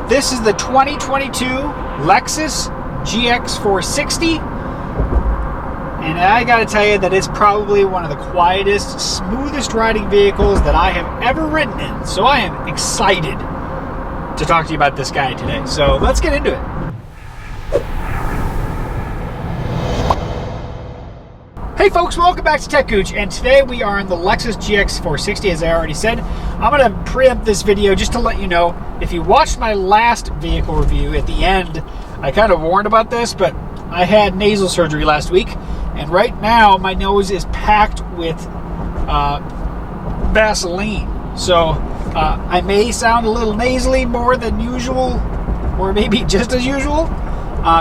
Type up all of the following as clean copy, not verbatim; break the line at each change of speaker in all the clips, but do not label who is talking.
This is the 2022 Lexus GX 460, and I gotta tell you that it's probably one of the quietest, smoothest riding vehicles that I have ever ridden in. So I am excited to talk to you about this guy today. So let's get into it. Hey folks, welcome back to techgooch, and today we are in the Lexus GX 460, as I already said. I'm going to preempt this video just to let you know, if you watched my last vehicle review at the end, I kind of warned about this, but I had nasal surgery last week, and right now my nose is packed with Vaseline. So I may sound a little nasally more than usual, or maybe just as usual,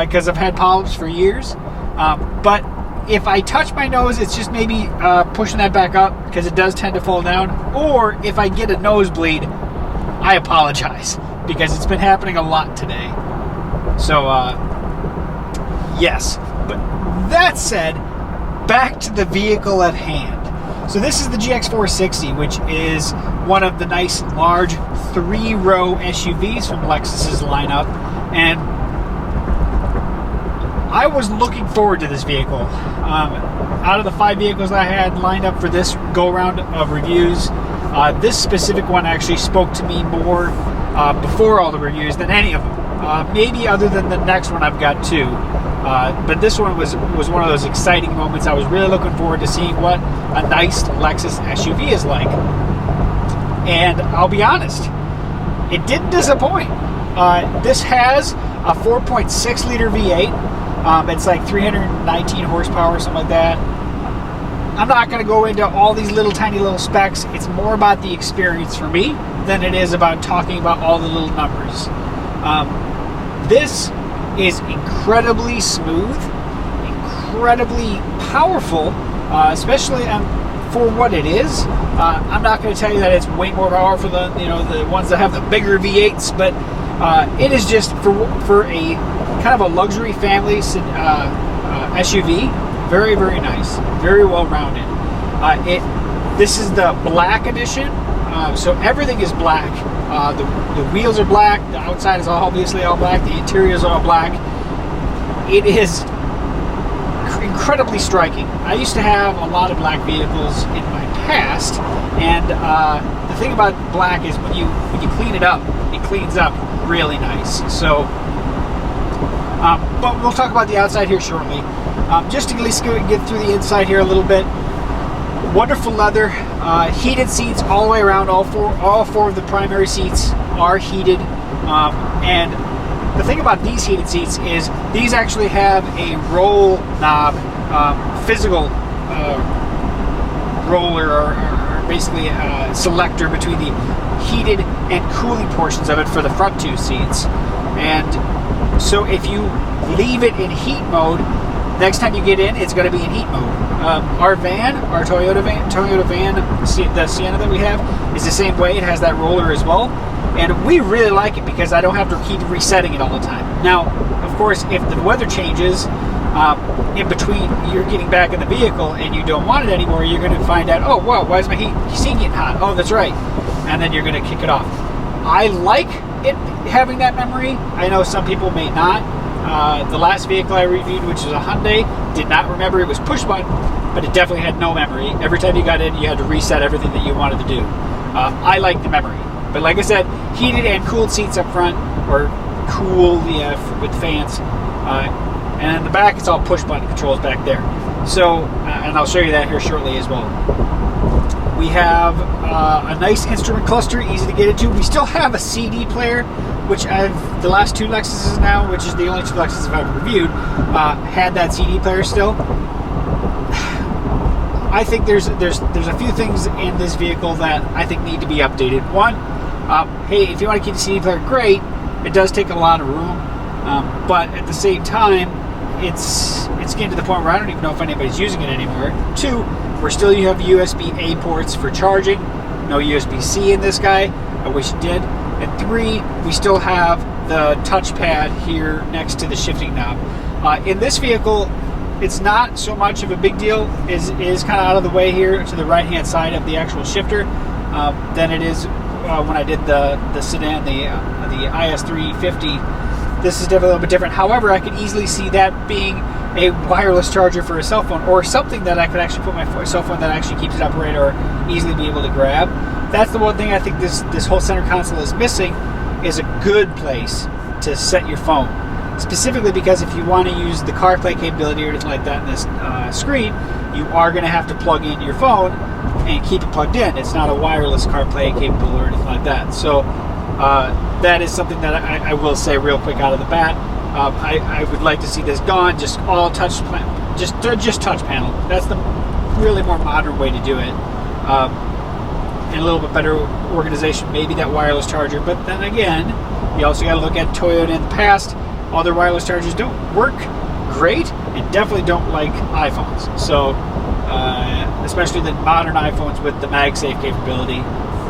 because I've had polyps for years, but if I touch my nose, it's just maybe pushing that back up because it does tend to fall down. Or if I get a nosebleed, I apologize because it's been happening a lot today. So, yes. But that said, back to the vehicle at hand. So this is the GX 460, which is one of the nice large 3-row SUVs from Lexus's lineup. And I was looking forward to this vehicle. Out of the 5 vehicles I had lined up for this go-round of reviews, this specific one actually spoke to me more before all the reviews than any of them. Maybe other than the next one I've got too. But this one was one of those exciting moments. I was really looking forward to seeing what a nice Lexus SUV is like. And I'll be honest, it didn't disappoint. This has a 4.6 liter V8. It's like 319 horsepower, something like that. I'm not going to go into all these tiny little specs. It's more about the experience for me than it is about talking about all the little numbers. This is incredibly smooth, incredibly powerful, especially for what it is. I'm not going to tell you that it's way more powerful than the ones that have the bigger V8s, but it is just for a kind of a luxury family SUV. Very, very nice. Very well rounded. This is the black edition, so everything is black. The wheels are black. The outside is obviously all black. The interior is all black. It is incredibly striking. I used to have a lot of black vehicles in my past, and the thing about black is when you clean it up, it cleans up really nice. So, but we'll talk about the outside here shortly. Just to at least get through the inside here a little bit. Wonderful leather, heated seats all the way around. All four of the primary seats are heated, and the thing about these heated seats is these actually have a roll knob, physical roller, or basically a selector between the heated and cooling portions of it for the front 2 seats. And so if you leave it in heat mode, next time you get in, it's going to be in heat mode. Our Toyota van, the Sienna that we have, is the same way. It has that roller as well. And we really like it because I don't have to keep resetting it all the time. Now, of course, if the weather changes, in between you're getting back in the vehicle and you don't want it anymore, you're going to find out, oh, wow, why is my seat getting hot? Oh, that's right. And then you're going to kick it off. I like it having that memory. I know some people may not. The last vehicle I reviewed, which was a Hyundai, did not remember it was push button, but it definitely had no memory. Every time you got in, you had to reset everything that you wanted to do. I like the memory. But like I said, heated and cooled seats up front, or cool with fans. And in the back, it's all push button controls back there. So, and I'll show you that here shortly as well. We have a nice instrument cluster, easy to get into. We still have a CD player, which the last 2 Lexuses now, which is the only 2 Lexuses I've ever reviewed, had that CD player still. I think there's a few things in this vehicle that I think need to be updated. One, hey, if you want to keep the CD player, great. It does take a lot of room, but at the same time, it's getting to the point where I don't even know if anybody's using it anymore. 2, you have USB-A ports for charging. No USB-C in this guy. I wish it did. And 3, we still have the touchpad here next to the shifting knob. In this vehicle, it's not so much of a big deal. It is kind of out of the way here to the right-hand side of the actual shifter than it is when I did the sedan, the IS350. This is definitely a little bit different. However, I could easily see that being a wireless charger for a cell phone, or something that I could actually put my cell phone that actually keeps it upright or easily be able to grab. That's the one thing I think this whole center console is missing, is a good place to set your phone. Specifically because if you want to use the CarPlay capability or anything like that in this screen, you are going to have to plug in your phone and keep it plugged in. It's not a wireless CarPlay capable or anything like that. So that is something that I will say real quick out of the bat. I would like to see this gone, just all touch, just touch panel. That's the really more modern way to do it, and a little bit better organization. Maybe that wireless charger, but then again, you also got to look at Toyota in the past. All their wireless chargers don't work great, and definitely don't like iPhones. So, especially the modern iPhones with the MagSafe capability,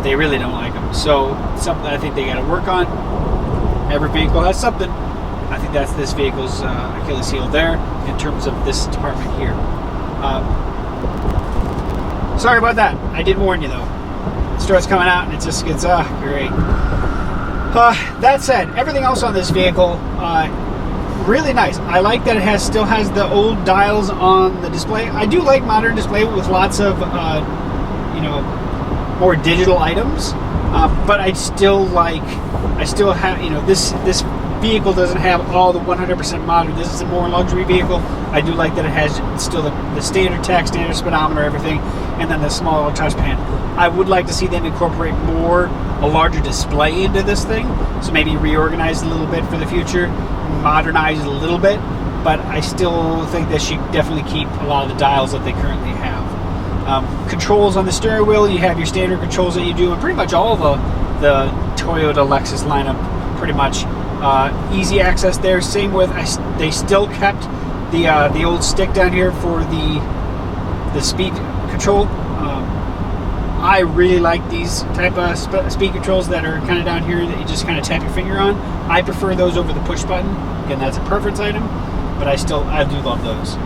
they really don't like them. So, something I think they got to work on. Every vehicle has something. I think that's this vehicle's Achilles heel there in terms of this department here. Sorry about that. I did warn you though. It starts coming out and it just gets great. That said, everything else on this vehicle, really nice. I like that it still has the old dials on the display. I do like modern display with lots of, more digital items. But I still have, this vehicle doesn't have all the 100% modern. This is a more luxury vehicle. I do like that it has still the standard tach, standard speedometer, everything, and then the small touchpad. I would like to see them incorporate a larger display into this thing. So maybe reorganize it a little bit for the future, modernize it a little bit, but I still think they should definitely keep a lot of the dials that they currently have. Controls on the steering wheel, you have your standard controls that you do in pretty much all the Toyota Lexus lineup, pretty much. Easy access there. Same with, they still kept the old stick down here for the speed control. I really like these type of speed controls that are kind of down here that you just kind of tap your finger on. I prefer those over the push button. Again, that's a preference item, but I do love those.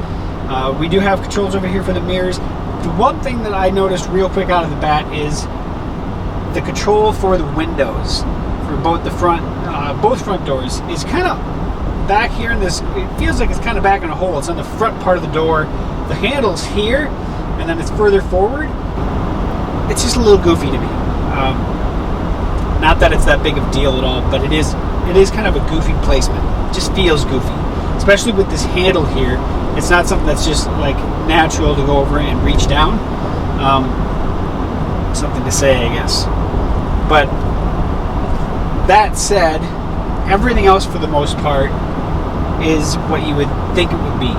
We do have controls over here for the mirrors. The one thing that I noticed real quick out of the bat is the control for the windows for both both front doors is kind of back here in this. It feels like it's kind of back in a hole. It's on the front part of the door. The handle's here, and then it's further forward. It's just a little goofy to me. Not that it's that big of a deal at all, but it is kind of a goofy placement. It just feels goofy, especially with this handle here. It's not something that's just like natural to go over and reach down. Something to say, I guess. But that said, everything else for the most part is what you would think it would be.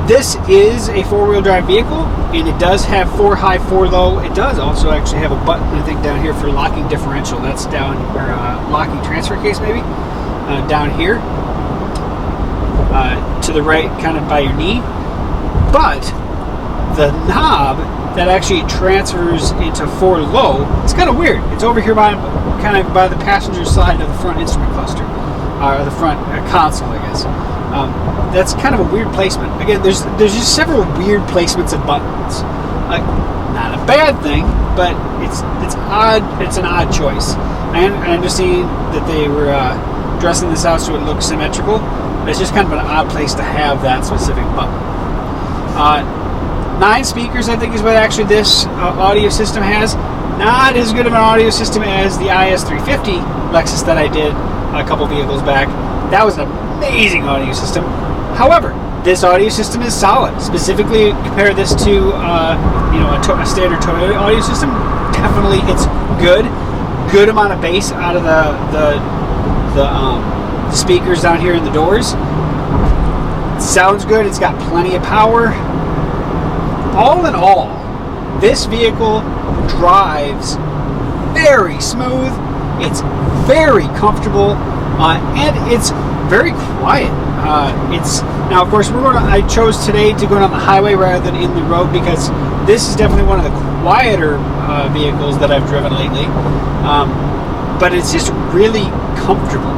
This is a four-wheel drive vehicle, and it does have 4 high, 4 low. It does also actually have a button, I think, down here for locking differential. That's down, or locking transfer case, maybe, down here. To the right, kind of by your knee. But the knob that actually transfers into 4 low, it's kind of weird. It's over here kind of by the passenger side of the front instrument cluster, or the front console, I guess. That's kind of a weird placement. Again, there's just several weird placements of buttons. Not a bad thing, but it's odd. It's an odd choice. I understand that they were dressing this out so it looks symmetrical, but it's just kind of an odd place to have that specific button. 9 speakers, I think, is what actually this audio system has. Not as good of an audio system as the IS350 Lexus that I did a couple vehicles back. That was an amazing audio system. However, this audio system is solid. Specifically, compare this to a standard Toyota audio system. Definitely, it's good. Good amount of bass out of the speakers down here in the doors. It sounds good. It's got plenty of power. All in all, this vehicle drives very smooth. It's very comfortable, and it's very quiet. Now, of course, I chose today to go down the highway rather than in the road because this is definitely one of the quieter vehicles that I've driven lately. But it's just really comfortable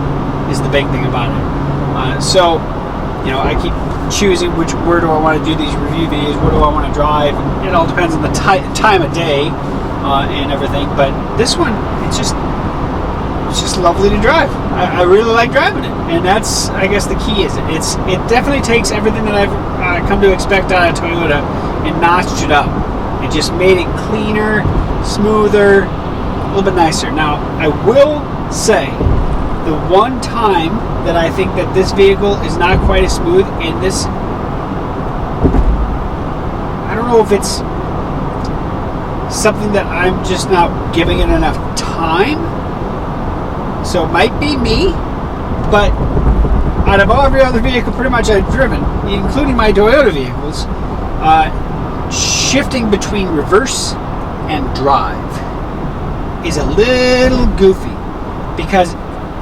is the big thing about it. So, I keep choosing where do I want to do these review videos, where do I want to drive. It all depends on the time of day. and everything. But this one, it's just lovely to drive. I really like driving it, and that's, I guess, the key. Is it definitely takes everything that I've come to expect out of Toyota and notched it up. It just made it cleaner, smoother, a little bit nicer. Now, I will say, the one time that I think that this vehicle is not quite as smooth, and this, I don't know if it's something that I'm just not giving it enough time. So it might be me, but out of every other vehicle pretty much I've driven, including my Toyota vehicles, shifting between reverse and drive is a little goofy, because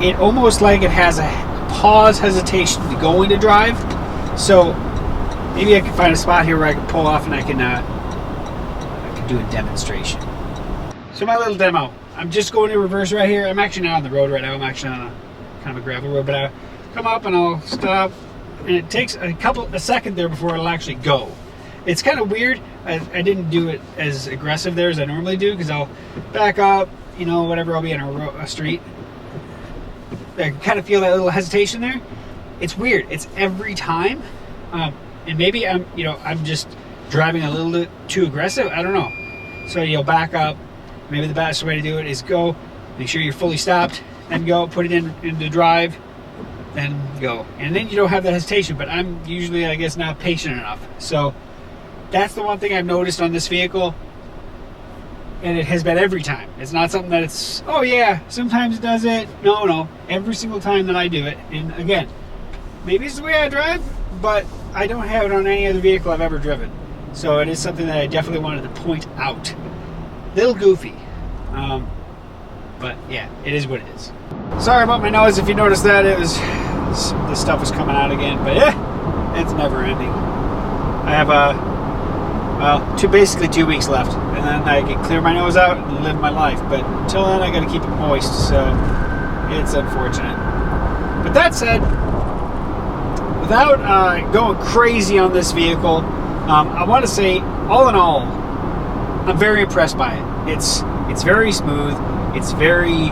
it almost like it has a pause hesitation to go into drive. So maybe I can find a spot here where I can pull off and I can do a demonstration. So my little demo. I'm just going in reverse right here. I'm actually not on the road right now. I'm actually on a kind of a gravel road, but I'll come up and I'll stop, and it takes a second there before it'll actually go. It's kind of weird. I didn't do it as aggressive there as I normally do, because I'll back up, whatever, I'll be in a street. I kind of feel that little hesitation there. It's weird. It's every time, and maybe I'm just driving a little bit too aggressive. I don't know. So you'll back up. Maybe the best way to do it is go, make sure you're fully stopped, then go, put it into drive, then go. And then you don't have that hesitation, but I'm usually, I guess, not patient enough. So that's the one thing I've noticed on this vehicle, and it has been every time. It's not something that it's, oh yeah, sometimes it does it. No, every single time that I do it. And again, maybe it's the way I drive, but I don't have it on any other vehicle I've ever driven. So it is something that I definitely wanted to point out. Little goofy, but yeah, it is what it is. Sorry about my nose. If you noticed that, the stuff was coming out again, but yeah, it's never ending. I have basically 2 weeks left, and then I can clear my nose out and live my life. But until then, I got to keep it moist, so it's unfortunate. But that said, without going crazy on this vehicle, I want to say, all in all, I'm very impressed by it. It's very smooth. It's very,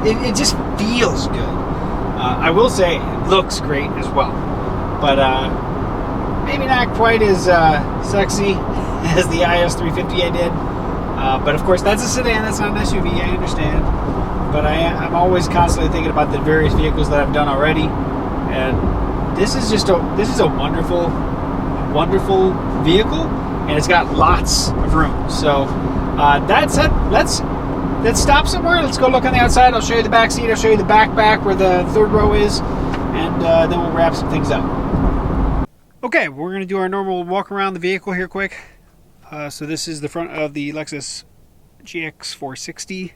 it just feels good. I will say it looks great as well, but maybe not quite as sexy as the IS350 I did. But of course, that's a sedan. That's not an SUV. I understand. But I'm always constantly thinking about the various vehicles that I've done already, and this is a wonderful vehicle, and it's got lots of room. So that said, let's stop somewhere. Let's go look on the outside. I'll show you the back seat. I'll show you the back where the third row is, and then we'll wrap some things up. Okay, we're going to do our normal walk around the vehicle here quick. So this is the front of the Lexus GX 460.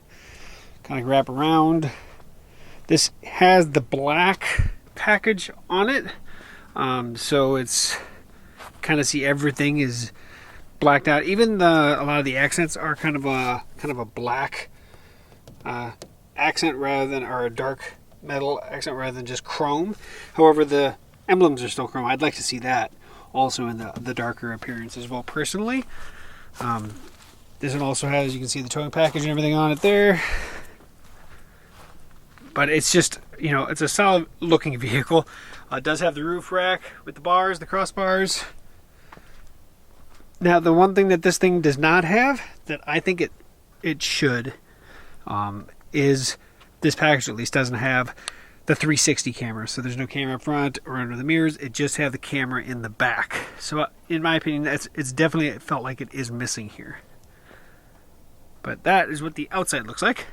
Kind of wrap around. This has the black package on it, so it's kind of see everything is blacked out. Even a lot of the accents are kind of a black accent or a dark metal accent rather than just chrome. However, the emblems are still chrome. I'd like to see that also in the darker appearance as well, personally. This one also has, you can see the towing package and everything on it there. But it's just, it's a solid looking vehicle. It does have the roof rack with the bars, the crossbars. Now, the one thing that this thing does not have, that I think it should, is this package at least doesn't have the 360 camera. So there's no camera up front or under the mirrors. It just has the camera in the back. So in my opinion, it's definitely, it felt like it is missing here. But that is what the outside looks like.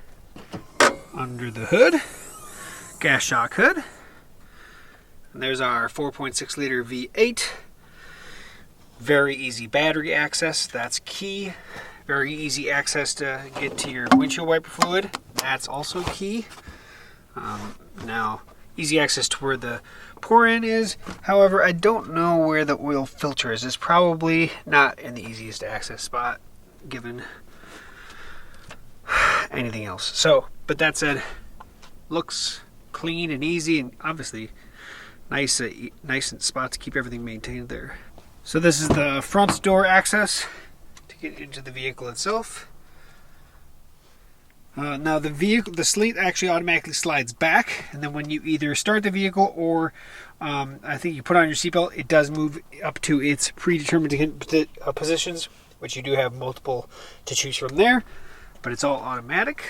Under the hood, gas shock hood. And there's our 4.6 liter V8. Very easy battery access, that's key. Very easy access to get to your windshield wiper fluid, that's also key. Now, easy access to where the pour-in is. However, I don't know where the oil filter is. It's probably not in the easiest access spot, given anything else. So, but that said, looks clean and easy, and obviously nice spot to keep everything maintained there. So this is the front door access to get into the vehicle itself. Now the seat actually automatically slides back, and then when you either start the vehicle or I think you put on your seatbelt, it does move up to its predetermined positions, which you do have multiple to choose from there, but it's all automatic.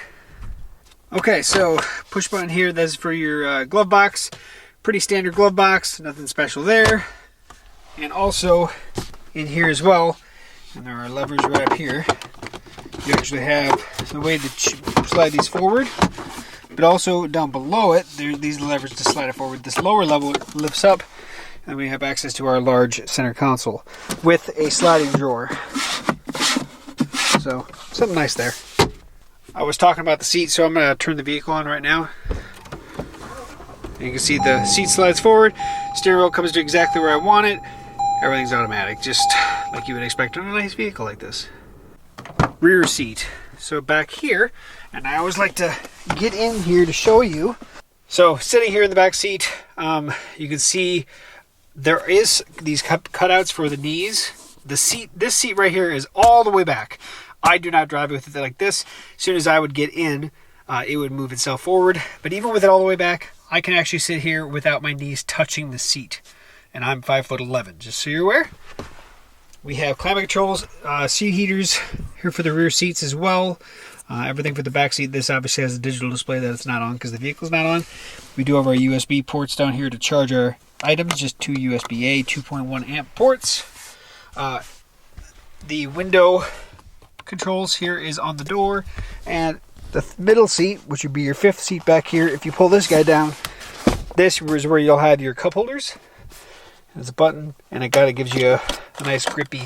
Okay, so push button here, that's for your glove box. Pretty standard glove box, nothing special there. And also in here as well, and there are levers right up here, you actually have the way to slide these forward, but also down below it, there are these levers to slide it forward. This lower level lifts up, and we have access to our large center console with a sliding drawer. So, something nice there. I was talking about the seat, so I'm going to turn the vehicle on right now. And you can see the seat slides forward, steering wheel comes to exactly where I want it. Everything's automatic, just like you would expect on a nice vehicle like this. Rear seat. So back here, and I always like to get in here to show you. So sitting here in the back seat, you can see there is these cutouts for the knees. This seat right here is all the way back. I do not drive with it like this. As soon as I would get in, it would move itself forward. But even with it all the way back, I can actually sit here without my knees touching the seat. And I'm 5'11", just so you're aware. We have climate controls, seat heaters here for the rear seats as well. Everything for the back seat. This obviously has a digital display that it's not on because the vehicle's not on. We do have our USB ports down here to charge our items, just two USB-A 2.1 amp ports. The window controls here is on the door, and the middle seat, which would be your fifth seat back here, if you pull this guy down, this is where you'll have your cup holders. There's a button, and it kind of gives you a nice grippy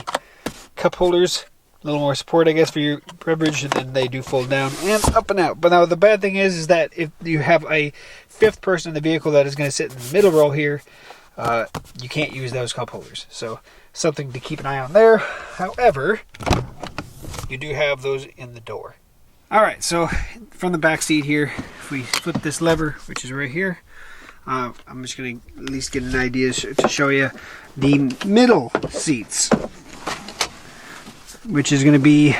cup holders. A little more support, I guess, for your beverage, and then they do fold down and up and out. But now the bad thing is that if you have a fifth person in the vehicle that is going to sit in the middle row here, you can't use those cup holders. So something to keep an eye on there. However, you do have those in the door. All right, so from the back seat here, if we flip this lever, which is right here, I'm just going to at least get an idea to show you the middle seats, which is going to be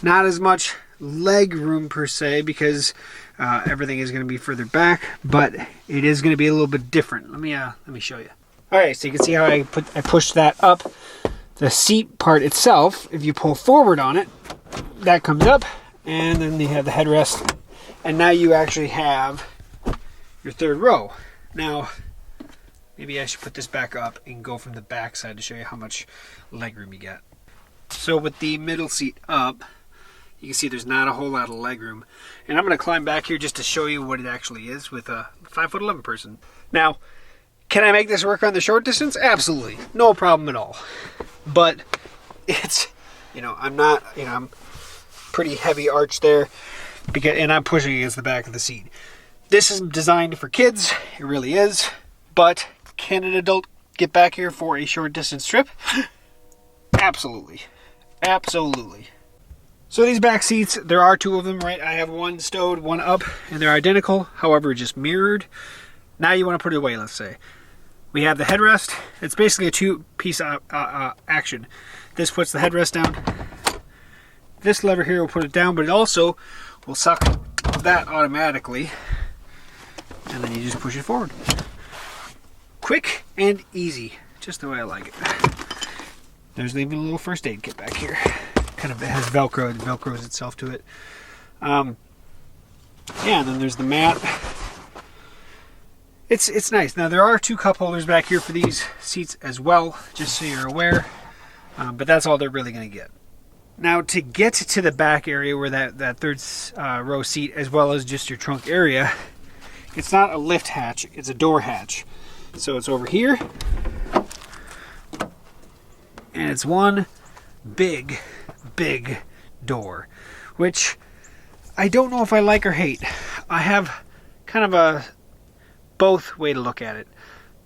not as much leg room per se because everything is going to be further back, but it is going to be a little bit different. Let me show you. All right, so you can see how I pushed that up. The seat part itself, if you pull forward on it, that comes up, and then you have the headrest, and now you actually have your third row. Now, maybe I should put this back up and go from the back side to show you how much legroom you get. So with the middle seat up, you can see there's not a whole lot of legroom. And I'm going to climb back here just to show you what it actually is with a 5'11" person. Now, can I make this work on the short distance? Absolutely. No problem at all. But it's, I'm pretty heavy arch there, and I'm pushing against the back of the seat. This is designed for kids, it really is, but can an adult get back here for a short distance trip? Absolutely. Absolutely. So these back seats, there are two of them, right? I have one stowed, one up, and they're identical, however, just mirrored. Now you want to put it away, let's say. We have the headrest. It's basically a two-piece action. This puts the headrest down. This lever here will put it down, but it also will suck that automatically. And then you just push it forward. Quick and easy, just the way I like it. There's even a little first aid kit back here. Kind of, it has Velcro, it Velcros itself to it. Yeah, and then there's the mat. It's nice. Now there are two cup holders back here for these seats as well, just so you're aware. But that's all they're really going to get. Now to get to the back area where that third row seat, as well as just your trunk area, it's not a lift hatch, it's a door hatch. So it's over here, and it's one big door, which I don't know if I like or hate. I have kind of a both way to look at it.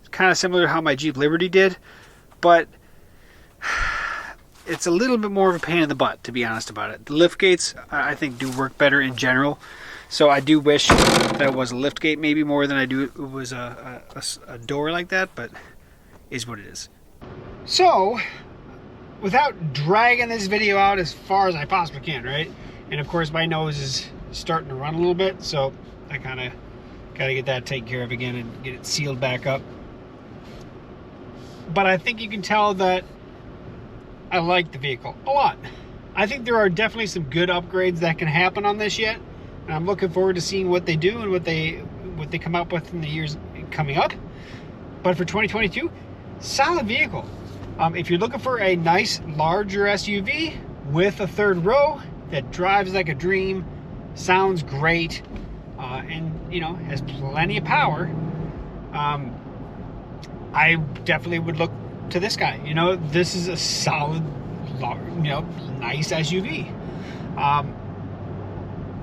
It's kind of similar to how my Jeep Liberty did, but it's a little bit more of a pain in the butt, to be honest about it. The lift gates, I think, do work better in general. So I do wish that it was a lift gate maybe more than I do it was a door like that, but is what it is. So without dragging this video out as far as I possibly can, right? And of course my nose is starting to run a little bit, so I kind of got to get that taken care of again and get it sealed back up. But I think you can tell that I like the vehicle a lot. I think there are definitely some good upgrades that can happen on this yet, and I'm looking forward to seeing what they do and what they come up with in the years coming up. But for 2022, solid vehicle. If you're looking for a nice larger SUV with a third row that drives like a dream, sounds great, and you know, has plenty of power, I definitely would look to this guy. You know, this is a solid, you know, nice SUV.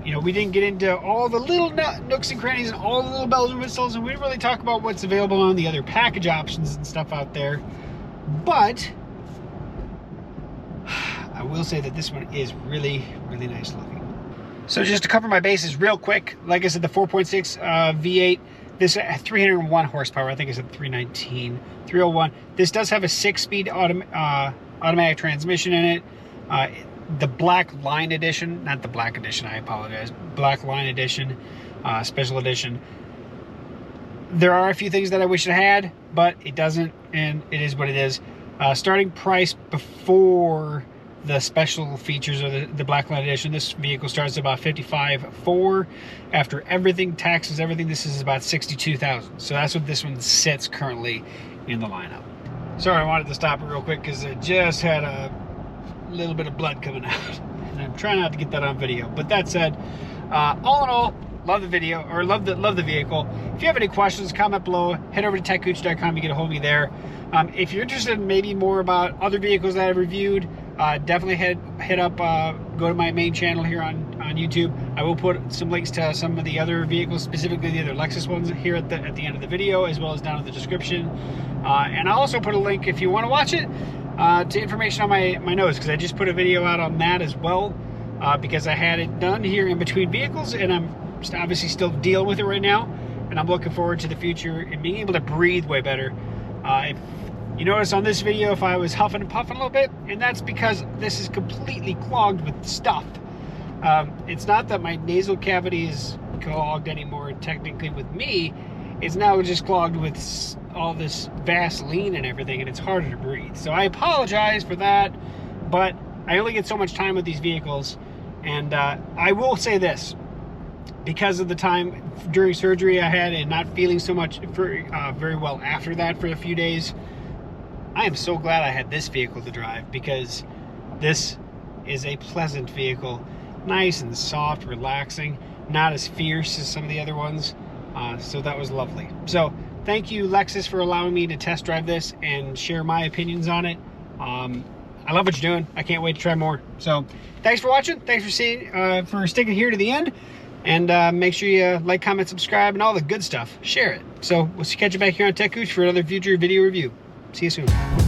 You know, we didn't get into all the little nooks and crannies and all the little bells and whistles, and we didn't really talk about what's available on the other package options and stuff out there. But I will say that this one is really, really nice looking. So just to cover my bases real quick, like I said, the 4.6 V8, this 301 horsepower, I think it's at 319, 301. This does have a 6-speed automatic transmission in it. The Black Line Edition, not the Black Edition, I apologize, Black Line Edition, Special Edition. There are a few things that I wish it had, but it doesn't, and it is what it is. Starting price before the special features of the Black Line Edition, this vehicle starts at about $55,400. After everything, taxes, everything, this is about $62,000. So that's what this one sits currently in the lineup. Sorry, I wanted to stop it real quick because it just had a little bit of blood coming out, and I'm trying not to get that on video. But that said, all in all, love the video, or love the vehicle. If you have any questions, comment below. Head over to techgooch.com. You get a hold of me there. If you're interested in maybe more about other vehicles that I've reviewed, definitely hit up, go to my main channel here on YouTube. I will put some links to some of the other vehicles, specifically the other Lexus ones, here at the end of the video, as well as down in the description. And I'll also put a link, if you want to watch it, to information on my nose, because I just put a video out on that as well, because I had it done here in between vehicles, and I'm obviously still dealing with it right now, and I'm looking forward to the future and being able to breathe way better. If you notice on this video, if I was huffing and puffing a little bit, and that's because this is completely clogged with stuff. It's not that my nasal cavity is clogged anymore technically with me, it's now just clogged with all this Vaseline and everything, and it's harder to breathe. So I apologize for that, but I only get so much time with these vehicles, and I will say this, because of the time during surgery I had and not feeling so much very well after that for a few days, I am so glad I had this vehicle to drive, because this is a pleasant vehicle, nice and soft, relaxing, not as fierce as some of the other ones. So that was lovely. So thank you, Lexus, for allowing me to test drive this and share my opinions on it. I love what you're doing. I can't wait to try more. So thanks for watching. Thanks for sticking here to the end. And make sure you like, comment, subscribe, and all the good stuff. Share it. So we'll catch you back here on Tech Gooch for another future video review. See you soon.